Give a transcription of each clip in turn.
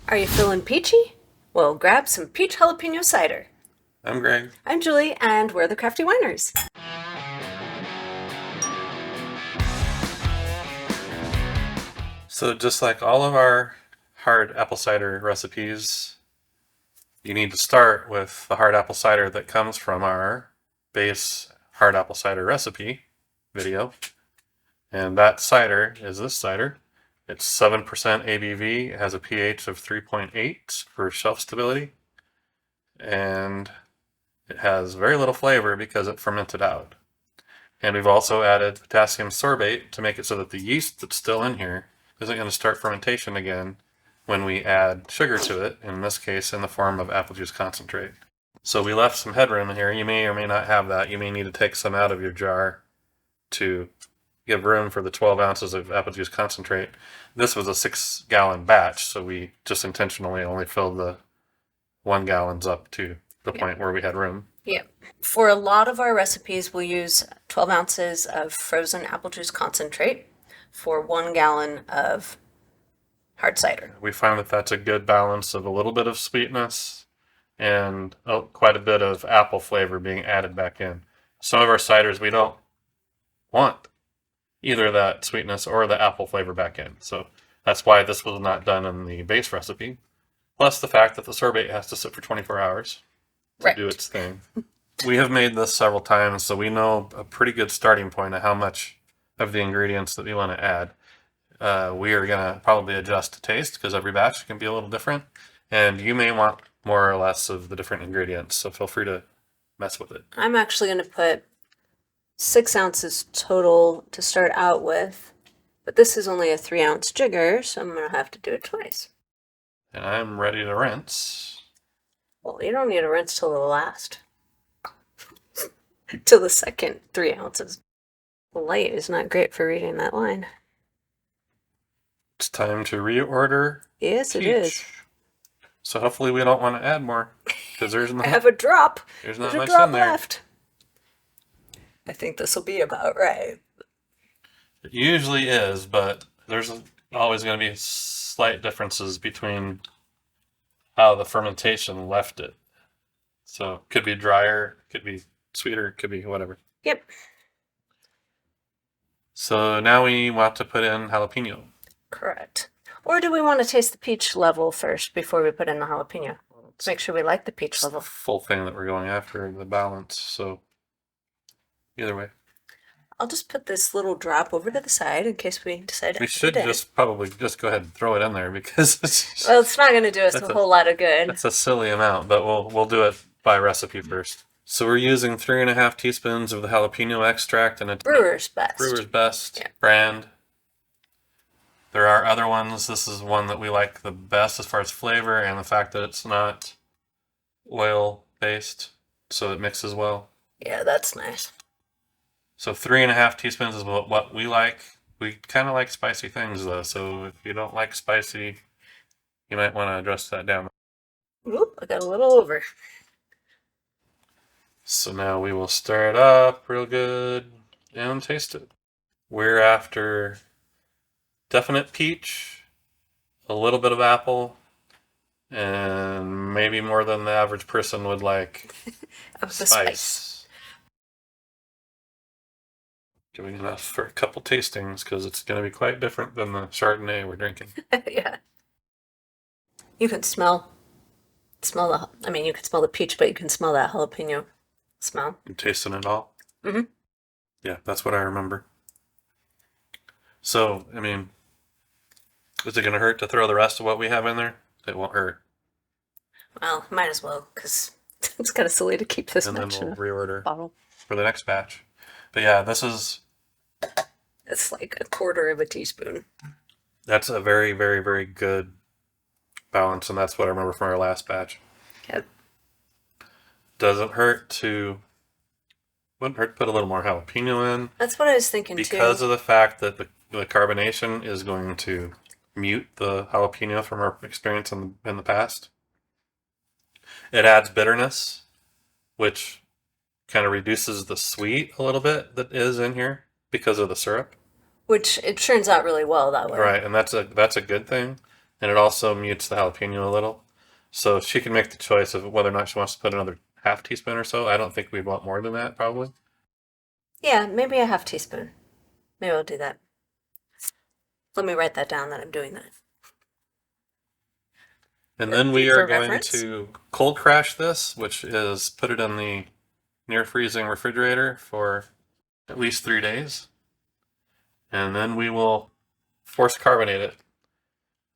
Are you feeling peachy? Well, grab some peach jalapeno cider. I'm Greg. I'm Julie, and we're the Crafty Winers. So just like all of our hard apple cider recipes, you need to start with the hard apple cider that comes from our base hard apple cider recipe video. And that cider is this cider. It's 7% ABV. It has a pH of 3.8 for shelf stability. And it has very little flavor because it fermented out. And we've also added potassium sorbate to make it so that the yeast that's still in here isn't going to start fermentation again when we add sugar to it, in this case in the form of apple juice concentrate. So we left some headroom in here. You may or may not have that. You may need to take some out of your jar to give room for the 12 ounces of apple juice concentrate. This was a 6-gallon batch, so we just intentionally only filled the 1 gallons up to the point where we had room. Yep. For a lot of our recipes, we'll use 12 ounces of frozen apple juice concentrate for 1 gallon of hard cider. We find that that's a good balance of a little bit of sweetness and quite a bit of apple flavor being added back in. Some of our ciders, we don't want either that sweetness or the apple flavor back in. So that's why this was not done in the base recipe. Plus the fact that the sorbate has to sit for 24 hours to do its thing. We have made this several times, so we know a pretty good starting point of how much of the ingredients that we want to add. We are going to probably adjust to taste because every batch can be a little different. And you may want more or less of the different ingredients, so feel free to mess with it. I'm actually going to put 6 ounces total to start out with, but this is only a 3-ounce jigger, so I'm going to have to do it twice. And I'm ready to rinse. Well, you don't need to rinse till the last. Till the second 3 ounces. The light is not great for reading that line. It's time to reorder. Yes, peach. It is. So hopefully we don't want to add more because there's not. I have a drop. There's not There's much a drop in there. left. I think this will be about right. It usually is, but there's always going to be slight differences between how the fermentation left it. So it could be drier, could be sweeter, could be whatever. Yep. So now we want to put in jalapeno. Correct. Or do we want to taste the peach level first before we put in the jalapeno? Let's make sure we like the peach It's level. the full thing that we're going after, the balance. So either way. I'll just put this little drop over to the side in case we decide to We add should it in. just probably just go ahead and throw it in there because Well, it's not going to do us a whole lot of good. That's a silly amount, but we'll do it by recipe first. So we're using 3.5 teaspoons of the jalapeno extract and a Brewer's Best. Brewer's Best brand. There are other ones. This is one that we like the best as far as flavor and the fact that it's not oil based, so it mixes well. Yeah, that's nice. So 3.5 teaspoons is what we like. We kind of like spicy things though, so if you don't like spicy, you might want to adjust that down. Oop, I got a little over. So now we will stir it up real good and taste it. We're after definite peach, a little bit of apple, and maybe more than the average person would like Of the spice. Giving enough for a couple tastings because it's going to be quite different than the Chardonnay we're drinking. Yeah. You can smell you can smell the peach, but you can smell that jalapeno smell. I'm tasting it all. Mm-hmm. Yeah, that's what I remember. So, I mean, is it going to hurt to throw the rest of what we have in there? It won't hurt. Well, might as well, because it's kind of silly to keep this And then much we'll in a reorder bottle. for the next batch. But yeah, It's like a quarter of a teaspoon. that's a very, very, very good balance, and that's what I remember from our last batch. Yep. Wouldn't hurt to put a little more jalapeno in. That's what I was thinking Because too. of the fact that the carbonation is going to mute the jalapeno from our experience in the past. It adds bitterness, which kind of reduces the sweet a little bit that is in here because of the syrup. Which it turns out really well that way. Right, and that's a good thing. and it also mutes the jalapeno a little. So she can make the choice of whether or not she wants to put another half teaspoon or so. I don't think we'd want more than that, probably. Yeah, maybe a half teaspoon. Maybe I'll do that. Let me write that down that I'm doing that. And then we are For going reference? to cold crash this, which is put it in the near freezing refrigerator for at least 3 days. And then we will force carbonate it.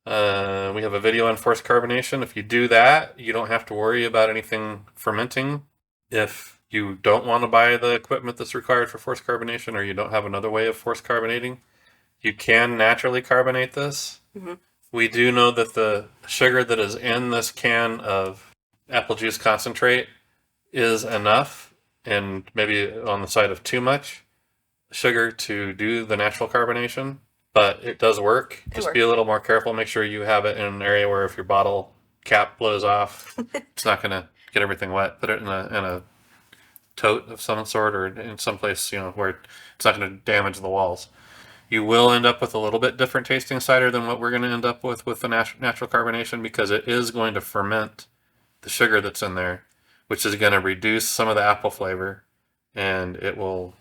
We have a video on forced carbonation. If you do that, you don't have to worry about anything fermenting. If you don't want to buy the equipment that's required for forced carbonation, or you don't have another way of forced carbonating, you can naturally carbonate this. Mm-hmm. We do know that the sugar that is in this can of apple juice concentrate is enough, and maybe on the side of too much sugar to do the natural carbonation, but it does work. Just be a little more careful. Make sure you have it in an area where if your bottle cap blows off, it's not going to get everything wet. Put it in a tote of some sort, or in some place, where it's not going to damage the walls. You will end up with a little bit different tasting cider than what we're going to end up with the natural carbonation, because it is going to ferment the sugar that's in there, which is going to reduce some of the apple flavor, and it will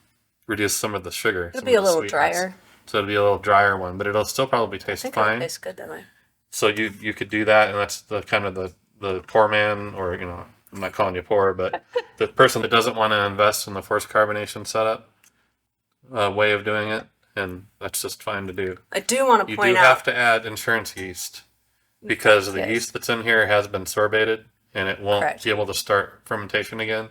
reduce some of the sugar. It'll be a little drier. So it'll be a little drier one, but it'll still probably taste fine. It tastes good that way. So you could do that, and that's the kind of the poor man, or I'm not calling you poor, but the person that doesn't want to invest in the forced carbonation setup way of doing it, and that's just fine to do. I do want to You point do out have to add insurance yeast, because the Yes. yeast that's in here has been sorbated, and it won't Correct. be able to start fermentation again.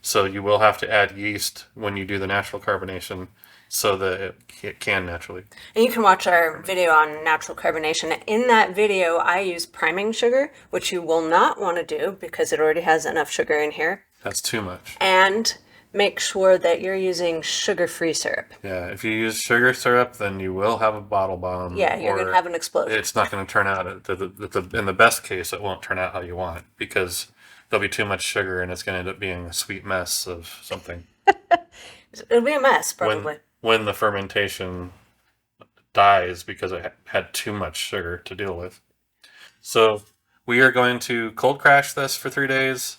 So you will have to add yeast when you do the natural carbonation, so that it can naturally. And you can watch our video on natural carbonation. In that video, I use priming sugar, which you will not want to do because it already has enough sugar in here. That's too much. And make sure that you're using sugar-free syrup. Yeah, if you use sugar syrup, then you will have a bottle bomb. Yeah, you're going to have an explosion. It's not going to turn out, in the best case, it won't turn out how you want, because there'll be too much sugar and it's going to end up being a sweet mess of something. It'll be a mess, probably. When the fermentation dies because it had too much sugar to deal with. So we are going to cold crash this for 3 days,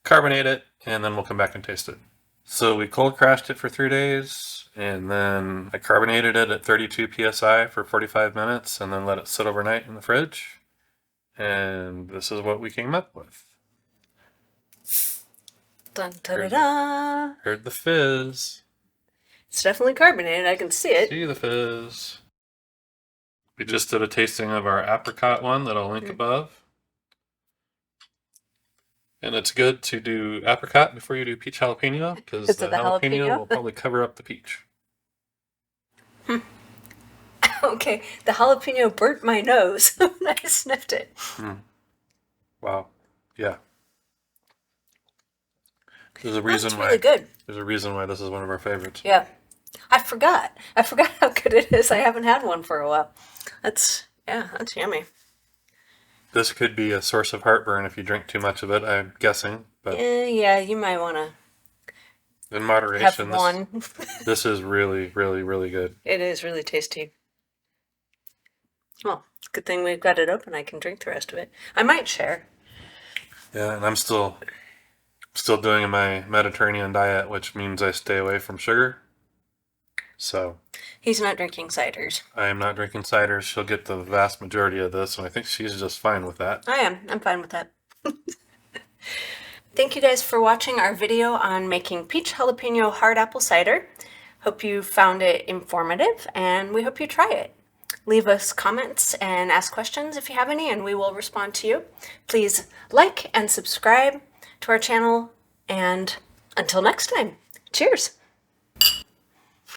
carbonate it, and then we'll come back and taste it. So we cold crashed it for 3 days, and then I carbonated it at 32 psi for 45 minutes, and then let it sit overnight in the fridge. And this is what we came up with. Dun, da-da-da. Heard the fizz. It's definitely carbonated. I can see it. See the fizz. We just did a tasting of our apricot one that I'll link above. And it's good to do apricot before you do peach jalapeno, because the jalapeno will probably cover up the peach. Okay, the jalapeno burnt my nose when I sniffed it. Wow. Yeah. There's a reason That's really good. There's a reason why this is one of our favorites. Yeah. I forgot how good it is. I haven't had one for a while. That's yummy. This could be a source of heartburn if you drink too much of it, I'm guessing. But Yeah, you might want to in have moderation, one. this is really, really, really good. It is really tasty. Well, good thing we've got it open. I can drink the rest of it. I might share. Yeah, and I'm still doing my Mediterranean diet, which means I stay away from sugar. So He's not drinking ciders. I am not drinking ciders. She'll get the vast majority of this, and I think she's just fine with that. I am. I'm fine with that. Thank you guys for watching our video on making peach jalapeno hard apple cider. Hope you found it informative, and we hope you try it. Leave us comments and ask questions if you have any, and we will respond to you. Please like and subscribe to our channel, and until next time, cheers!